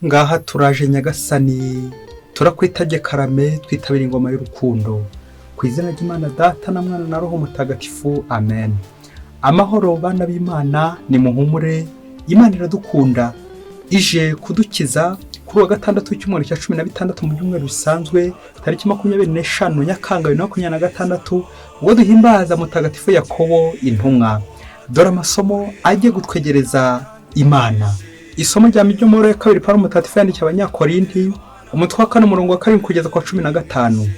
Ngaha turaje Nyagasani, turakwitabye karame, twitabira ingoma y'urukundo. Ku izina ry'Imana Data na Mwana na Roho Mutagatifu, amen. Amahoro bana b'Imana, ni muhumure, Imana iradukunda, ije kudukiza kuri wa gatandatu w'icyumweru cya 16 mu byumweru bisanzwe, tariki 25 Nyakanga 2026, ubwo duhimbaza Mutagatifu Yakobo intumwa. Dore amasomo agiye gutwegereza Imana. Isomo rya Migomoro ya kabiri Pawulo Mutagatifu yandikiye Abanyakorinti, umutwe wa 4 umurongo wa 7 kugeza kwa 15.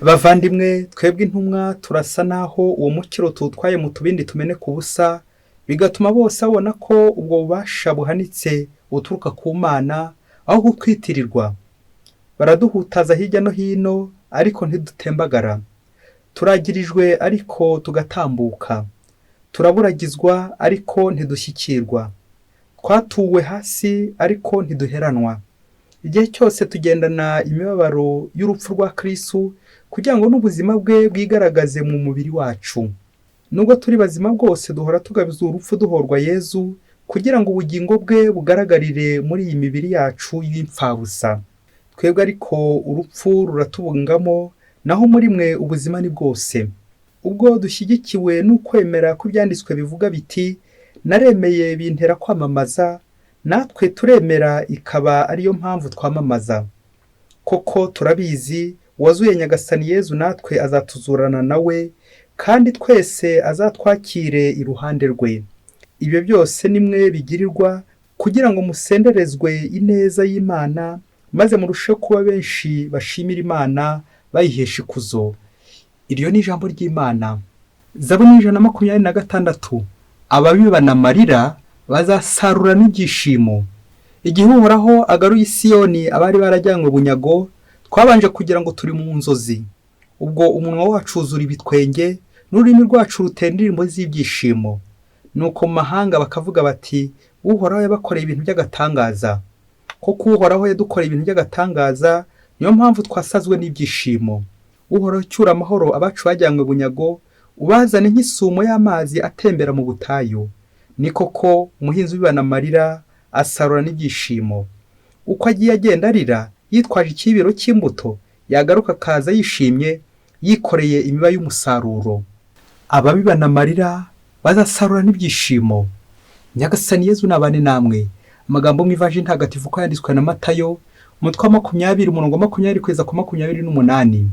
Bavandimwe, twebwe intumwa turasa naho uwo mukiro tutwaye mu tubindi tumene ku busa, bigatuma bose babona ko ubwo bubasha buhanitse buturuka ku Mana aho gutwitirirwa. Baraduhutaza hirya no hino ariko ntidutembagara. Turagirijwe ariko tugatambuka. Turaburagizwa ariko ntidushyikirwa. Twatuwe hasi ariko ntiduheranwa. Igihe cyose tugendana imibabaro y'urupfu rwa Kristo kugira ngo n'ubuzima bwe bwigaragaze mu mubiri wacu. Nubwo turi bazima bwose duhora tugabiza urupfu duhorwa Yezu kugira ngo ubugingo bwe bugaragarire muri iyi mibiri yacu y'imfabusa. Twebwe ariko urupfu ruratubungamo, naho muri mwe ubuzima ni bwose. Ubwo dushyigikiwe n'ukwemera ko ibyanditswe bivuga biti naremeye bintera kwamamaza, natwe turemera ikaba ariyo mpamvu twamamaza. Koko turabizi uwazuye Nyagasani Yezu natwe azatuzurana nawe, kandi twese azatwakire iruhande rwe. Ibyo byose nimwe bigirirwa kugira ngo musenderezwe ineza y'Imana, maze murusheho kuba benshi bashimira Imana bayihesha ikuzo. Iryo ni ijambo ry'Imana. Zaburi 126. Ababibana amarira bazasarura n'ibyishimo. Igihe Uhoraho agaruye Siyoni abari barajyanywe bunyago, twabanje kugira ngo turi mu nzozi. Ubwo umunwa wacu uzura ibitwenge, n'ururimi rwacu rutera indirimbo z'ibyishimo. Nuko mu mahanga bakavuga bati Uhoraho yabakoreye ibintu by'agatangaza. Koko Uhoraho yadukoreye ibintu by'agatangaza, niyo mpamvu twasazwe n'ibyishimo. Uhoraho cyura amahoro abacu bajyanywe bunyago, ubazane nk'isumo y'amazi atembera mu butayu. Ni koko umuhinzi ubibana amarira asarura n'ibyishimo. Uko agiye agenda arira yitwaje ikibiro cy'imbuto, yagaruka akaza yishimye yikoreye imiba y'umusaruro. Ababibana amarira bazasarura n'ibyishimo. Nyagasani Yezu nabane namwe. Amagambo mu Ivanjili ntagatifu ko yanditswe na Matayo, umutwe wa 20 umurongo wa 20 kugeza ku 28.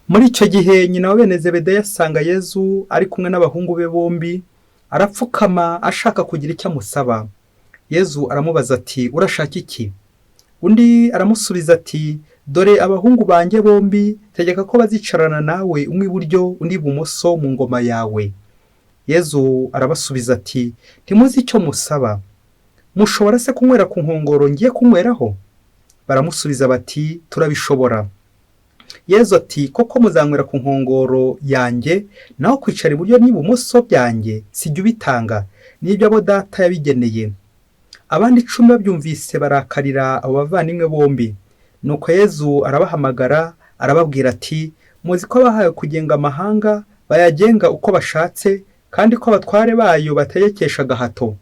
Muri icyo gihe nyina wa bene Zebedayo asanga Yezu ari kumwe n'abahungu be bombi, arapfukama ashaka kugira icyo amusaba. Yezu aramubaza ati urashaka iki? Undi aramusubiza ati dore abahungu banjye bombi, tegeka ko bazicarana nawe umwe iburyo undi ibumoso mu ngoma yawe. Yezu arabasubiza ati ntimuzi icyo musaba. Mushobora se kunywera ku nkongoro ngiye kunyweraho? Baramusubiza bati turabishobora. Yezu ati koko muzanywera ku nkongoro yanjye, naho kwicara iburyo n'ibumoso byanjye sijya ubitanga, n'ibyo abo Data yabigeneye. Abandi 10 babyumvise barakarira abo bavandimwe bombi. Nuko Yezu arabahamagara arababwira ati muzi ko bahaye kugenga amahanga bayagenga uko bashatse, kandi ko abatware bayo bategekesha gahato.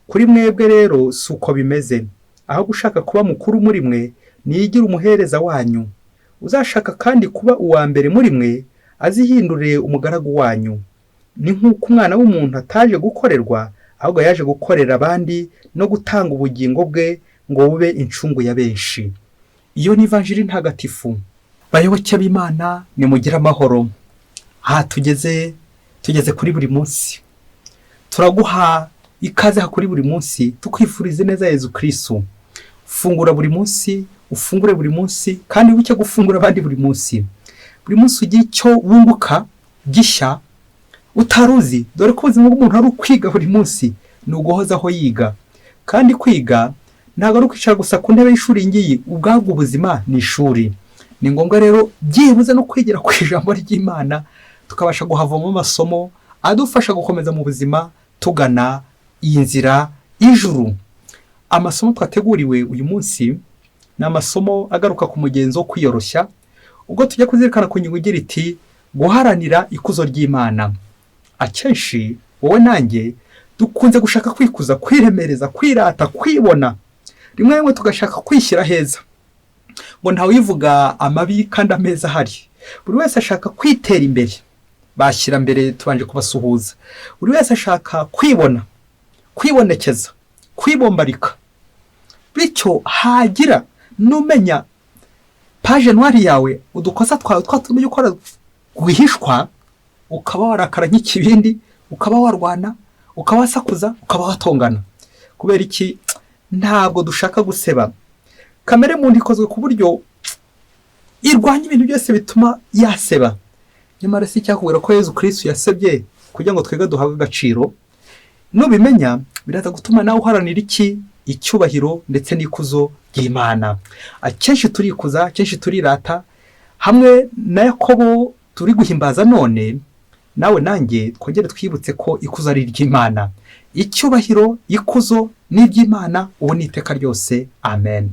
Kuri mwebwe rero si uko bimeze. Aho gushaka kuba mukuru muri mwe, niyigira umuhereza wanyu. Uzashaka kandi kuba uwa mbere muri mwe, azihindure umugaragu wanyu. Ni nk'uko umwana w'umuntu ataje gukorerwa, ahubwo yaje gukorera abandi no gutanga ubugingo bwe ngo bube incungu ya benshi. Iyo ni Ivanjili ntagatifu. Bayoboke b'Imana, nimugire amahoro. Tugeze kuri buri munsi. Turaguha ikaze kuri buri munsi, tukwifurize neza Yezu Kristo. Fungura buri munsi, ufungure buri munsi, kandi wibuke gufungura abandi buri munsi. Buri munsi ugira icyo wunguka gishya utaruzi. Dore ko ubuzima bw'umuntu ari ukwiga buri munsi, ni uguhozaho yiga. Kandi kwiga ntabwo ari ukwicara gusa ku ntebe y'ishuri ngiyi, ubwabwo ubuzima ni ishuri. Ni ngombwa rero byibuze no kwigira ku ijambo ry'Imana, tukabasha guhavamo amasomo adufasha gukomeza mu buzima tugana iyi nzira y'ijuru. Amasomo twateguriwe uyu munsi ni amasomo agaruka ku mugenzo wo kwiyoroshya, ubwo tujya kuzirikana ku ngingo igira iti guharanira ikuzo ry'Imana. Akenshi wowe nanjye dukunze gushaka kwikuza, kwiremereza, kwirata, kwibona. rimwe rimwe tugashaka kwishyira heza, ngo ntawivuga amabi kandi ameza ahari. Buri wese ashaka kwitera imbere, bashyira mbere tubanje kubasuhuza. Buri wese ashaka kwibona, kwibonekeza, kwibombarika, bityo hagira numenya page noire yawe, udukosa twawe twatumye ukora guhishwa, ukaba warakara nk'ikibindi, ukaba warwana, ukaba wasakuza, ukaba watongana. Kubera iki? Ntabwo dushaka guseba. Kamere muntu ikozwe ku buryo irwanya ibintu byose bituma yaseba. Nyamara si cyakubwira ko Yesu Kristo yasebye kugira ngo twega duhabwe agaciro. Nubimenya biraza gutuma nawe uharanira iki? Icyubahiro ndetse n'ikuzo ry'Imana. Akenshi turikuza, akenshi turirata, hamwe na Yakobo turi guhimbaza none, nawe nanjye twongere twibutse ko ikuzo ari iry'Imana. Icyubahiro, ikuzo ni iby'Imana ubu n'iteka ryose. Amen.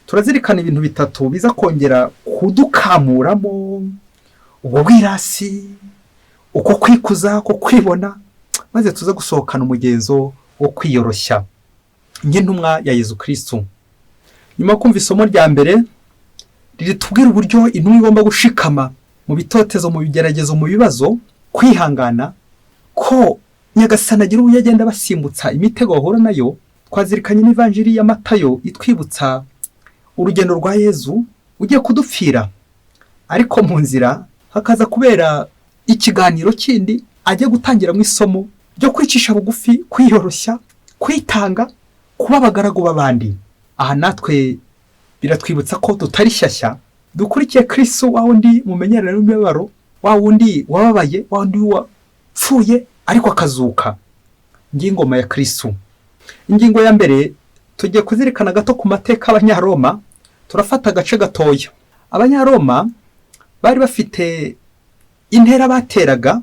Turazirikana ibintu bitatu biza kongera kudukamuramo ubwo bwirasi, uko kwikuza, uko kwibona, maze tuza gusohokana umugenzo wo kwiyoroshya nk'intumwa ya Yesu Kristo. Nyuma yo kumva isomo rya mbere riritubwira uburyo intumwa igomba gushikama mu bitotezo, mu bigeragezo, mu bibazo, kwihangana, ko Nyagasani agira uburyo agenda basimbutsa imitego bahura nayo. Twazirikanye n'ivanjiri ya Matayo itwibutsa urugendo rwa Yesu ugiye kudupfira, ariko mu nzira hakaza kubera ikiganiro kindi ajye gutangira mu isomo ryo kwicisha bugufi, kwiyoroshya, kwitanga, kuba abagaragu b'abandi. Aha natwe biratwibutsa ko tutari shyashya, dukurikiye Kristo wa wundi mumenyerana n'imibabaro, wa wundi wababaye, wa wundi wapfuye ariko akazuka, ngingoma ya Kristo. Ingingo ya mbere tugiye kuzirikana gato ku mateka y'Abanyaroma. Turafata agace gatoya. Abanyaroma bari bafite intera bateraga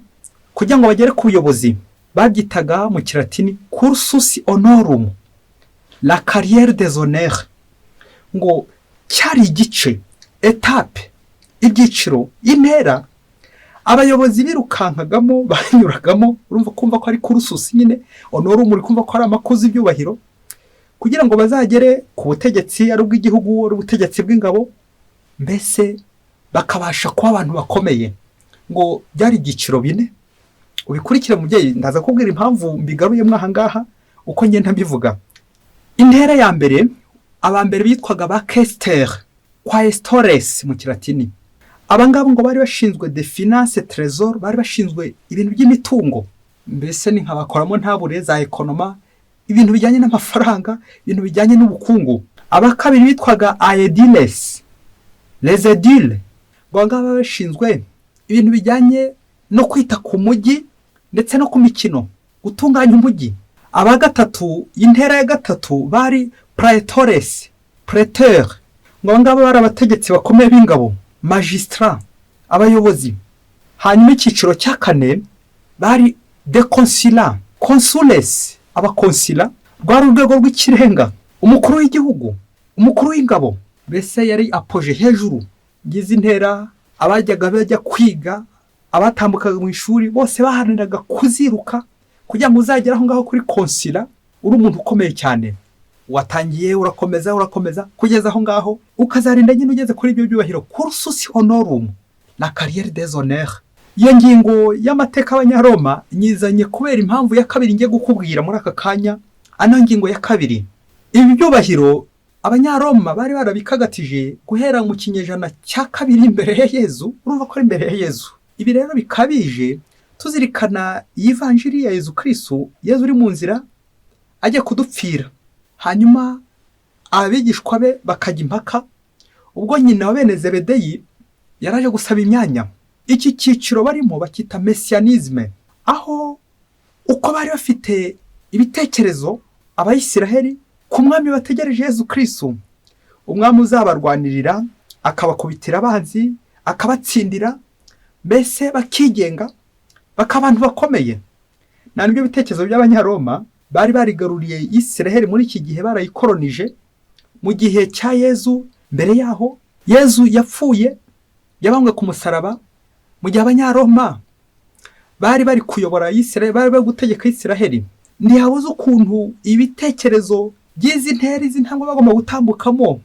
kugira ngo bagere ku buyobozi, babyitaga mu Kilatini cursus honorum, la carrière des honneurs, ngo cyari igice, etape, ibyiciro, intera abayobozi birukankagamo, banyuragamo. Urumva kumva ko ari cursus nyine, honorum uri kumva ko ari amakozi ibyubahiro, kugira ngo bazagere ku butegetsi, ari ubw'igihugu, ari ubutegetsi bw'ingabo, mbese bakabasha kuba abantu bakomeye. Ngo byari ibyiciro bine. Ubikurikire mubyeyi, ndaza kubwira impamvu mbigaruyemo aha ngaha uko ngenda mbivuga. Intera ya mbere, abambere bitwaga ba quaestor, quaestores mu Kilatini. Abangabo ngo bari bashinzwe de finance trésor, bari bashinzwe ibintu by'imitungo, mbese ni nkabakoramo ntabure za ekonoma, ibintu bijyanye n'amafaranga, ibintu bijyanye n'ubukungu. Abakabiri bitwaga aediles, les ediles, ngo ngaba bashinzwe ibintu bijyanye no kwita ku mujyi ndetse no ku mikino, gutunganya umujyi. Abagatatu, intera ya gatatu, bari praetores, praeteur, ngo ngaba bari abategetsi bakomeye b'ingabo, magistrat, abayobozi. Hanyuma icyiciro cya kane bari de consulat, consules, abakonsila, rwari urwego rw'ikirenga, umukuru w'igihugu, umukuru w'ingabo, mbese yari apoje hejuru. Ngize intera abajyaga bajya kwiga, abatambukaga mu ishuri, bose baharaniraga kuziruka kugira ngo uzagere aho ngaho kuri konsila uri umuntu ukomeye cyane. Watangiye urakomeza urakomeza kugeza aho ngaho ukazarinda nyine ugeze kuri ibyo byubahiro, cursus honorum, la carrière des honneurs. Iyo ngingo y'amateka y'Abanyaroma nyizanye kubera impamvu ya kabiri ngiye gukubwira muri aka kanya. Ano ngingo ya kabiri, ibi byubahiro Abanyaroma bari barabikagatije guhera mu kinyejana cya kabiri imbere ya Yesu. Urumva ko ari imbere ya Yesu. Ibi rero bikabije tuzirikana ivanjiri ya Yesu Kristo. Yesu uri mu nzira ajya kudupfira, hanyuma abigishwa be bakajya impaka. Ubwo nyina wa bene Zebedeyi yaraje gusaba imyanya. Iki cyiciro barimo bakita messianisme, aho uko bari bafite ibitekerezo Abayisiraheli ku mwami bategereje Yesu Kristo, umwami uzabarwanirira, akabakubitira abanzi, akabatsindira, mbese bakigenga, bakabantu bakomeye. Na nibyo bitekerezo by'Abanyaroma bari barigaruriye Isiraheli muri iki gihe, barayikolonije mu gihe cya Yesu. Mbere yaho Yesu yapfuye, yabambwe ku musaraba, mu gihe Abanyaroma bari bari kuyobora Isiraheli, bari bari gutegeka Isiraheli. Ntihabuze ukuntu ibitekerezo by'izi ntera izi ntambwe bagomba gutambukamo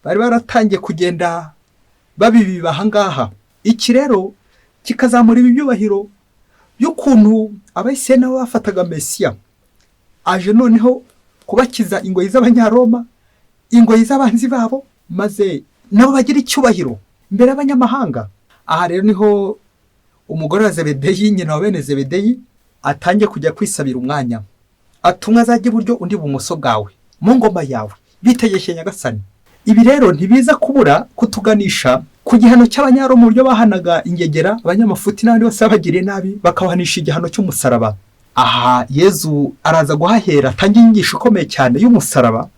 bari baratangiye kugenda babibiba ahangaha. Iki rero kikazamura ibi byubahiro by'ukuntu abayisiraheli nabo bafataga Mesiya aje noneho kubakiza ingoyi z'Abanyaroma, ingoyi z'abanzi babo, maze nabo bagira icyubahiro imbere y'abanyamahanga. Aha rero niho umugore wa Zebedeyi, nyina wa bene Zebedeyi, atangiye kujya kwisabira umwanya, atumwe azajya iburyo undi ibumoso bwawe mu ngoma yawe, bitegeshe Nyagasani. Ibi rero ntibiza kubura kutuganisha ku gihano cy'Abanyaroma mu buryo bahanaga ingegera, abanyamafuti n'abandi bose babagiriye nabi bakabahanisha igihano cy'umusaraba. Aha Yezu araza guhahera atangiye inyigisho ikomeye cyane y'umusaraba,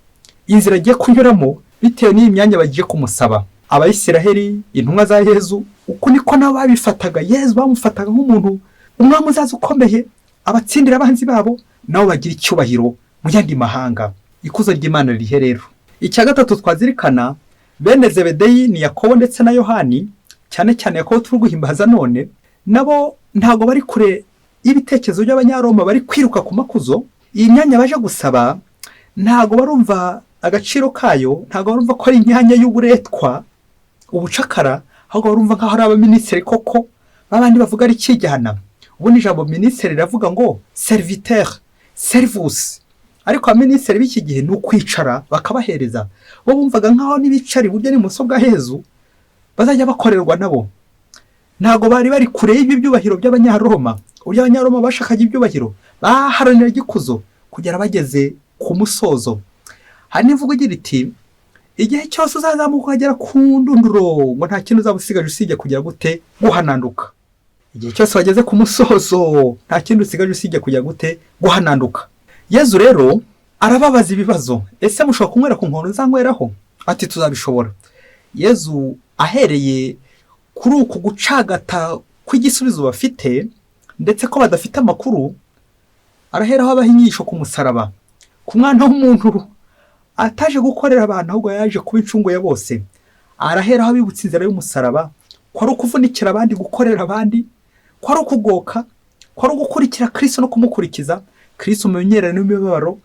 inzira agiye kunyuramo bitewe n'iyi myanya bagiye kumusaba. Abayisiraheli, intumwa za Yezu, uko niko nabo babifataga. Yezu bamufataga nk'umuntu umwami uzaza ukomeye abatsindira abanzi babo, nabo bagira icyubahiro mu yandi mahanga. Ikuzo ry'Imana ririhe rero. Icya gatatu twazirikana, bene Zebedeyi ni Yakobo ndetse na Yohani, cyane cyane Yakobo turi guhimbaza none, nabo ntago bari kure y'ibitekerezo by'Abanyaroma, bari kwiruka ku makuzo. Iyi myanya baje gusaba ntago barumva agaciro kayo, ntago barumva ko ari imyanya y'uburetwa, ubucakara, ahubwo barumva nk'aho ari abaminisitiri koko, babandi bavuga ari kijyana. Ubundi ijambo minisitiri riravuga ngo serviteur, servus, ariko abaminisitiri b'iki gihe ni ukwicara bakabahereza. Bo bumvaga nk'aho nibicara iburyo n'ibumoso bwa Yezu bazajya bakorerwa nabo. Ntago bari bari kure y'ibyubahiro by'Abanyaroma. Uburyo Abanyaroma bashakaga ibyubahiro, baharanira igikuzo kugera bageze ku musozo. Hari n'imvugo igira iti, igihe cyose uzazamuka ukagera ku ndunduro ngo nta kintu uzaba usigaje usibye kugira gute guhananduka. Igihe cyose wageze ku musozo nta kintu usigaje usibye kugira gute guhananduka. Yezu rero arababaza ibibazo, ese mushobora kunywera ku nkono nzanyweraho? Ati tuzabishobora. Yezu ahereye kuri uku gucagata kw'igisubizo bafite ndetse ko badafite amakuru, araheraho abaha inyigisho ku musaraba, ku mwana w'umuntu ataje gukorera abantu ahubwo yaje kuba incungu ya bose. Araheraho abibutsa inzira y'umusaraba, ko ari ukuvunikira abandi, gukorera abandi, ko ari ukugoka, ko ari ugukurikira Kristo no kumukurikiza. Kristo umumenyerere n'imibabaro,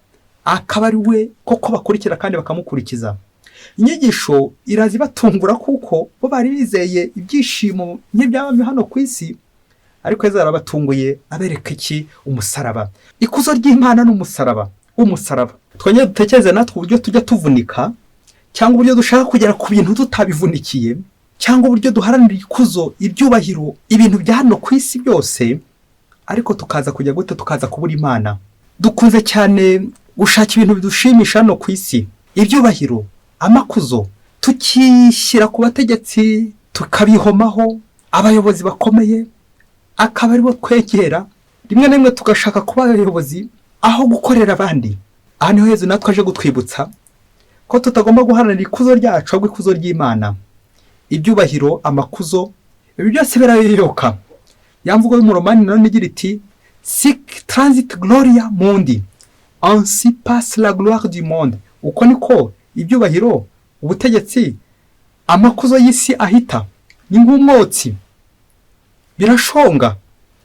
akaba ari we koko bakurikira kandi bakamukurikiza. Inyigisho irazi batungura kuko bo bari bizeye ibyishimo nk'ibyabami hano ku isi, ariko Yezu arabatunguye abereka iki? Umusaraba. Ikuzo ry'Imana n'umusaraba. Umusaraba twongeye dutekereze natwe uburyo tujya tuvunika, cyangwa uburyo dushaka kugera ku bintu tutabivunikiye, cyangwa uburyo duharanira ikuzo, ibyubahiro, ibintu bya hano ku isi byose, ariko tukaza kujya gute? Tukaza kubura Imana. Dukunze cyane gushaka ibintu bidushimisha hano ku isi, ibyubahiro, amakuzo, tukishyira ku bategetsi, tukabihomaho, abayobozi bakomeye, akaba aribo twegera. Rimwe na rimwe tugashaka kuba abayobozi aho gukorera abandi. Aha niho Yezu natwe aje gutwibutsa ko tutagomba guharanira ikuzo ryacu, ahubwo ikuzo ry'Imana. Ibyubahiro, amakuzo, ibi byose birayoyoka. Yamvugo y'Umuromani none igira iti, sic transit gloria mundi, ainsi passe la gloire du monde. Uko niko ibyubahiro, ubutegetsi, amakuzo y'isi ahita, ni nk'umwotsi, birashonga.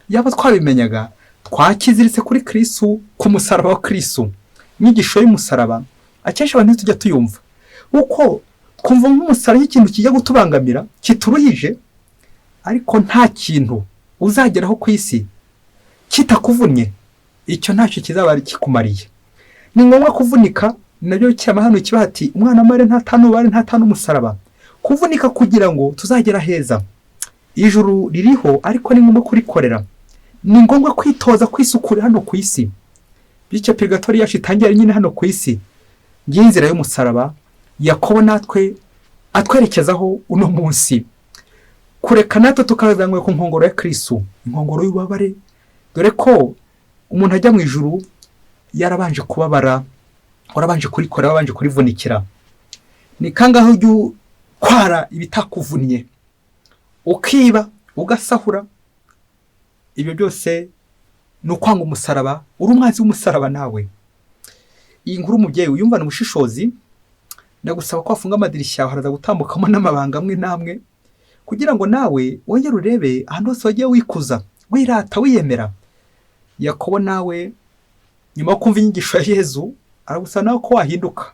Yaba twabimenyaga, twakiziritse kuri Kristo, ku musaraba wa Kristo. Inyigisho y'umusaraba akenshi abantu tujya tuyumva uko twumva nk'umusaraba ikintu kijya gutubangamira, kituruhije, ariko nta kintu uzageraho ku isi kitakuvunnye. Icyo ntacyo kizaba kikumariye. Ni ngombwa kuvunika. Nabyo cyamahano kibati umwana mare ntatanu umusaraba, kuvunika kugira ngo tuzagera heza. Ijuru ririho, ariko ni ngombwa kurikorera. Ni ngombwa kwitoza kwisukura hano ku isi, bityo purgatori yacu itangira nyine hano ku isi. Inzira y'umusaraba Yakobo natwe atwerekezaho uno munsi, kureka natwe tukazanywe ku nkongoro ya Kristo, inkongoro y'ububabare, dore ko umuntu ajya mu ijuru yarabanje kubabara, warabanje kurikora, warabanje kurivunikira. Ni kangaho ujya kwara ibitakuvunnye, ukiba, ugasahura. Ibyo byose ni ukwanga umusaraba, uri umwanzi w'umusaraba nawe. Iyi nkuru umubyeyi uyumvana ubushishozi, ndagusaba ko wafunga amadirishya yawe, haraza gutambukamo n'amabanga amwe namwe, kugira ngo nawe wongere urebe ahantu hose wagiye wikuza, wirata, wiyemera. Yakobo nawe nyuma yo kumva inyigisho ya Yezu aragusaba nawe ko wahinduka.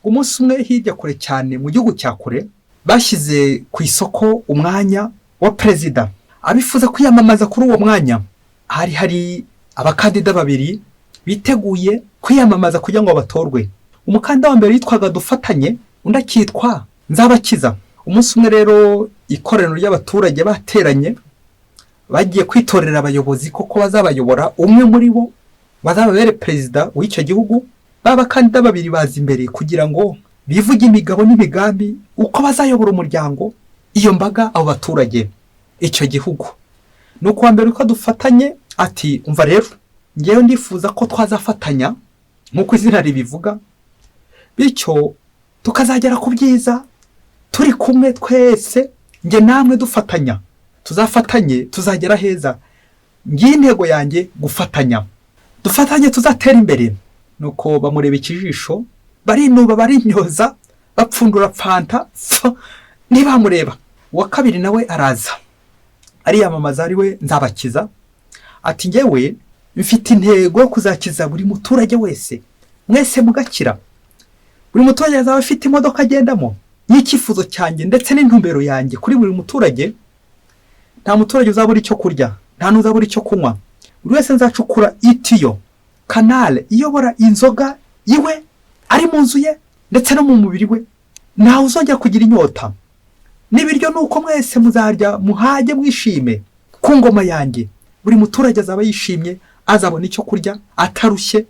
Umunsi umwe hirya kure cyane mu gihugu cya kure bashyize ku isoko umwanya wa perezida. Abifuza kwiyamamaza kuri uwo mwanya hari abakandida babiri biteguye kwiyamamaza kugira ngo batorwe. Umukandida wa mbere yitwaga Dufatanye, undi akitwa Nzabakiza. Umunsi umwe rero ikoraniro ry'abaturage bateranye bagiye kwitorera abayobozi koko bazabayobora, umwe muri bo bazababere perezida w'icyo gihugu. Babakandida babiri baza imbere kugira ngo bivuge imigabo n'imigambi uko bazayobora umuryango, iyo mbaga, abo baturage, icyo gihugu. Nuko wa mbere uko Dufatanye ati umva rero ngewe ndifuza ko twazafatanya nk'uko izina ribivuga, bityo tukazagera ku byiza turi kumwe twese, nge namwe dufatanya, tuzafatanye tuzagera heza. Ngiye intego yanjye gufatanya, dufatanye tuzatera imbere. Nuko bamureba ikijisho, barinuba barinyoza, bapfundura fanta ntibamureba. Uwa kabiri nawe araza ariyamamaza, ari we Nzabakiza, ati ngewe mfite intego yo kuzakiza buri muturage wese, mwese mugakira. Buri muturage azaba afite imodoka agendamo. N'icyifuzo cyanjye ndetse n'intumbero yanjye kuri buri muturage, nta muturage uzabura icyo kurya, nta n'uzabura icyo kunywa. Buri wese nzacukura itiyo, kanale iyobora inzoga iwe, ari mu nzu ye ndetse no mu mubiri we, ntawe uzongera kugira inyota. N'ibiryo nuko mwese muzarya muhage mwishime ku ngoma yanjye. Buri muturage azaba yishimye, azabona icyo kurya atarushye,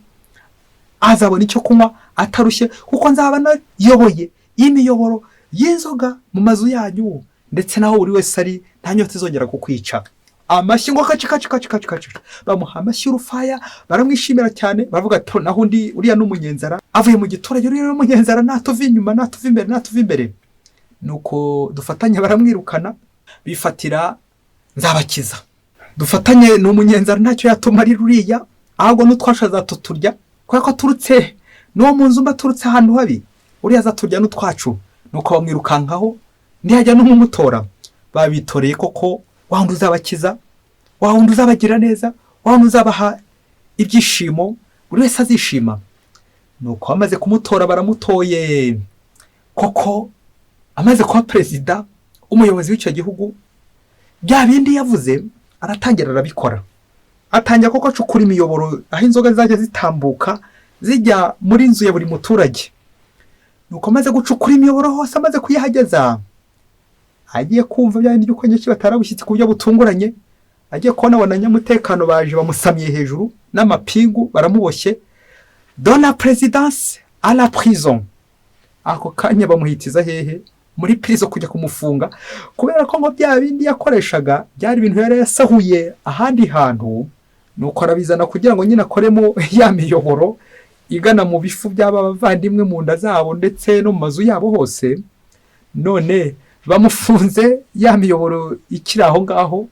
azabona icyo kunywa atarushye, kuko nzaba nayoboye imiyoboro y'inzoga mu mazu yanyu, ndetse naho buri wese ari nta nyota izongera kukwica. Amashyi ngo kaci. Bamuha amashyi urufaya, baramwishimira cyane, bavuga ati naho undi uriya n'umunyenzara avuye mu giturage, uriya n'umunyenzara natuva inyuma, natuva imbere. Nuko Dufatanye baramwirukana, bifatira Nzabakiza. Dufatanye n'umunyenzara ntacyo yatumarira uriya, ahubwo n'utwasha azatuturya, kubera ko aturutse n'uwo mu nzu, aturutse ahantu habi, uriya azaturya n'utwacu. Nuko bamwirukankaho, ntihajya n'umutora. Babitoreye koko wa wundi uzabakiza, wa wundi uzabagira neza, wa wundi uzabaha ibyishimo, buri wese azishima. Nuko bamaze kumutora, baramutoye koko, amaze kuba perezida, umuyobozi w'icyo gihugu. Bya bindi yavuze aratangira arabikora. Atangira koko acukura imiyoboro aho inzoga zajya zitambuka zijya muri nzu ya buri muturage. Nuko amaze gucukura imiyoboro hose, amaze kuyihageza, agiye kumva bya bindi by'uko nyinshi batarabushyitsi ku buryo butunguranye, agiye kubona abanyamutekano baje bamusamiye hejuru n'amapingu, baramuboshye. Dans la présidence à la prison. Ako kanya bamuhitiza hehe? Muri prison, kujya kumufunga, kubera ko ngo bya bindi yakoreshaga byari ibintu yari yasahuye ahandi hantu. Nuko arabizana kugira ngo nyine akoremo ya miyoboro igana mu bifu by'aba bavandimwe mu nda zabo ndetse no mu mazu yabo hose. None bamufunze ya miyoboro ikiri aho ngaho,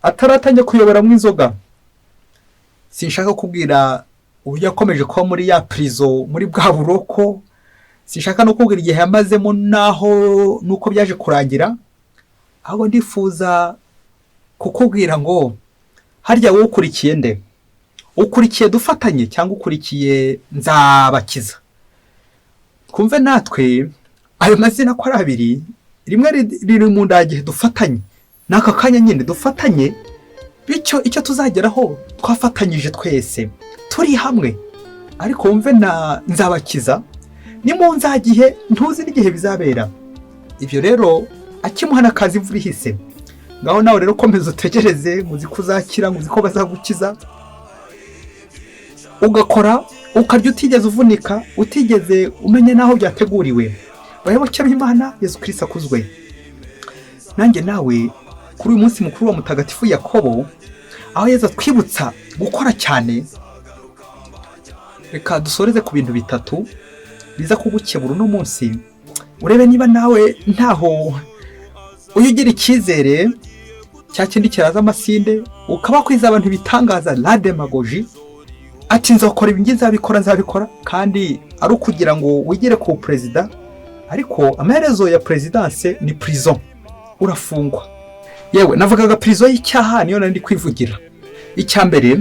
ataratangiye kuyoboramo inzoga. Sinshaka kubwira uburyo yakomeje kuba muri ya prison, muri bwa buroko. Sinshaka no kubwira igihe yamazemo naho nuko byaje kurangira. Ahubwo ndifuza kukubwira ngo harya wowe ukurikiye nde? Ukurikiye Dufatanye cyangwa ukurikiye Nzabakiza? Kumve natwe ayo mazina ko ari abiri, rimwe riri mu ndagihe Dufatanye, n'aka kanya nyine Dufatanye, bityo icyo tuzageraho twafatanyije twese turi hamwe. Ariko wumve na Nzabakiza ni mu nzagihe, ntuzi n'igihe bizabera. Ibyo rero akimuhana akazi imvura ihise. Ngaho nawe rero komeza utegereze, muzi kuzakira, muzi ko bazagukiza, ugakora ukarya utigeze uvunika, utigeze umenya naho byateguriwe. Bayoboke b'Imana, Yesu Kristo akuzwe. Nanjye nawe kuri uyu munsi mukuru wa Mutagatifu Yakobo, aho Yesu twibutsa gukora cyane, reka dusoreze ku bintu bitatu biza kugukebura uno munsi. Urebe niba nawe ntaho ugira icyizere cya kindi kiraza amasinde, ukaba kwiza abantu bitangaza la demagogie, ati nzakora ibi nzabikora, kandi ari ukugira ngo wigere ku perezida. Ariko amaherezo ya presidence ni prison, urafungwa. Yewe navugaga prison y'icyaha, niyo nandi kwivugira. Icya mbere,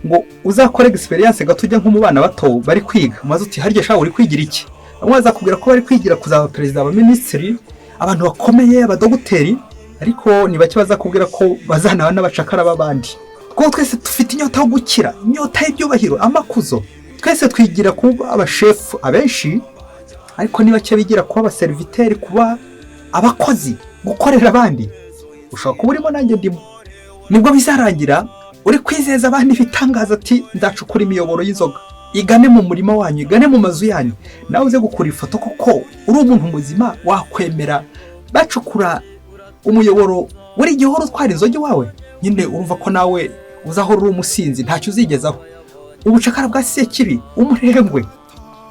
ngo uzakore experience gato ujya nko mu bana bato bari kwiga maze uti harya shaho uri kwigira iki, bamwe bazakubwira ko bari kwigira kuzaba perezida, aba minisitiri, abantu bakomeye, abadogiteri, ariko ni bake bazakubwira ko bazanaba n'abacakara b'abandi. Kuko twese dufite inyota yo gukira, inyota y'ibyubahiro, amakuzo. Twese twigira kuba abashefu abenshi, ariko ni bake bigira kuba abaseriviteri, kuba abakozi, gukorera abandi. Ushobora kuba urimo nanjye ndimo. Nibwo bizarangira uri kwizeza abandi bitangaza ati ndacukura imiyoboro y'inzoga, igane mu murima wanyu, igane mu mazu yanyu, nawe uze gukura ifoto koko uri umuntu muzima wakwemera bacukura umuyoboro uri gihoro utwara inzoga iwawe. Nyine urumva ko nawe uzahora uri umusinzi, ntacyo uzigezaho. Ubucakara bwa Sekibi, umurengwe,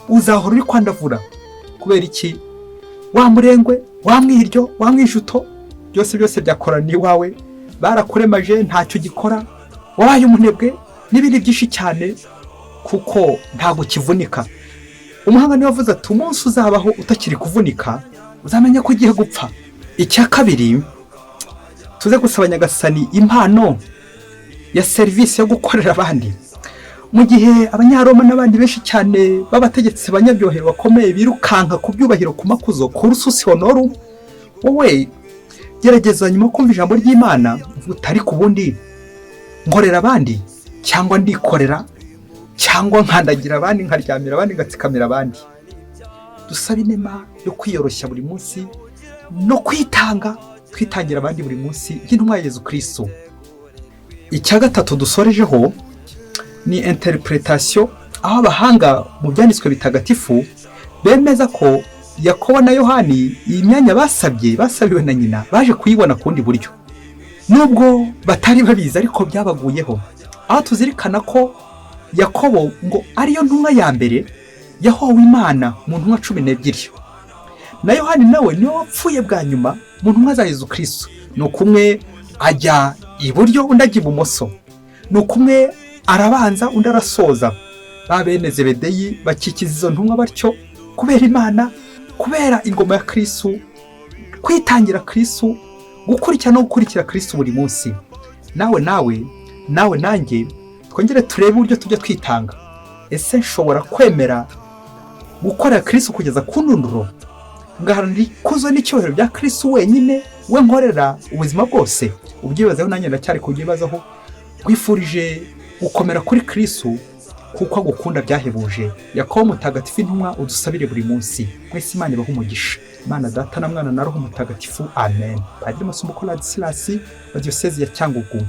uzahora uri kwandavura. Kubera iki? Wa murengwe, wa mwiryo, wa mwijuto, byose byakoraniye iwawe, barakuremaje ntacyo gikora, wabaye umunebwe n'ibindi byinshi cyane, kuko ntabwo kivunika. Umuhanga niwe wavuze ati umunsi uzabaho utakiri kuvunika uzamenya ko ugiye gupfa. Icya kabiri, tuze gusaba Nyagasani impano ya serivisi yo gukorera abandi. Mu gihe Abanyaroma n'abandi benshi cyane b'abategetsi banyabyohero bakomeye birukanka ku byubahiro, ku makuzo, ku rususi honorum, wowe gerageza nyuma kumva ijambo ry'Imana utari ku bundi nkorera abandi, cyangwa ndikorera, cyangwa nkandagira abandi, nkaryamira abandi, ngatsikamira abandi. Dusaba inema yo kwiyoroshya buri munsi no kwitangira abandi buri munsi y'intumwa ya Yezu Kristo. Icya gatatu dusorejeho ni interpretation, aho abahanga mu byanditswe bitagatifu bemeza ko Yakobo na Yohani iyi myanya basabiwe na nyina baje kuyibona kundi buryo, nubwo batari babizi ariko byabaguyeho. Aho tuzirikana ko Yakobo ngo ariyo ntumwa ya mbere yahowe Imana mu ntumwa 12, na Yohani nawe niwe wapfuye bwa nyuma mu ntumwa za Yezu Kristo. Ni kumwe ajya iburyo undi ajya ibumoso, ni kumwe arabanza undi arasoza. Ba bene Zebedeyi bakikiza izo ntumwa batyo kubera Imana, kubera ingoma ya Kristo, kwitangira Kristo, gukurikira Kristo buri munsi. Nawe nanjye twongere turebe uburyo tujya twitanga. Ese nshobora kwemera gukorera Kristo kugeza ku ndunduro, ngaharanira ikuzo n'icyubahiro bya Kristo wenyine, we nkorera ubuzima bwose? Ubyibazaho nanjye ndacyari kubyibazaho. Twifurije gukomera kuri Kristo kuko agukunda byahebuje. Yakobo mutagatifu intumwa udusabire buri munsi. Mwese Imana ibahe umugisha. Imana Data na Mwana na Roho Mutagatifu. Amen. Padiri Masumbuko Ladislas wa Diocese ya Cyangugu.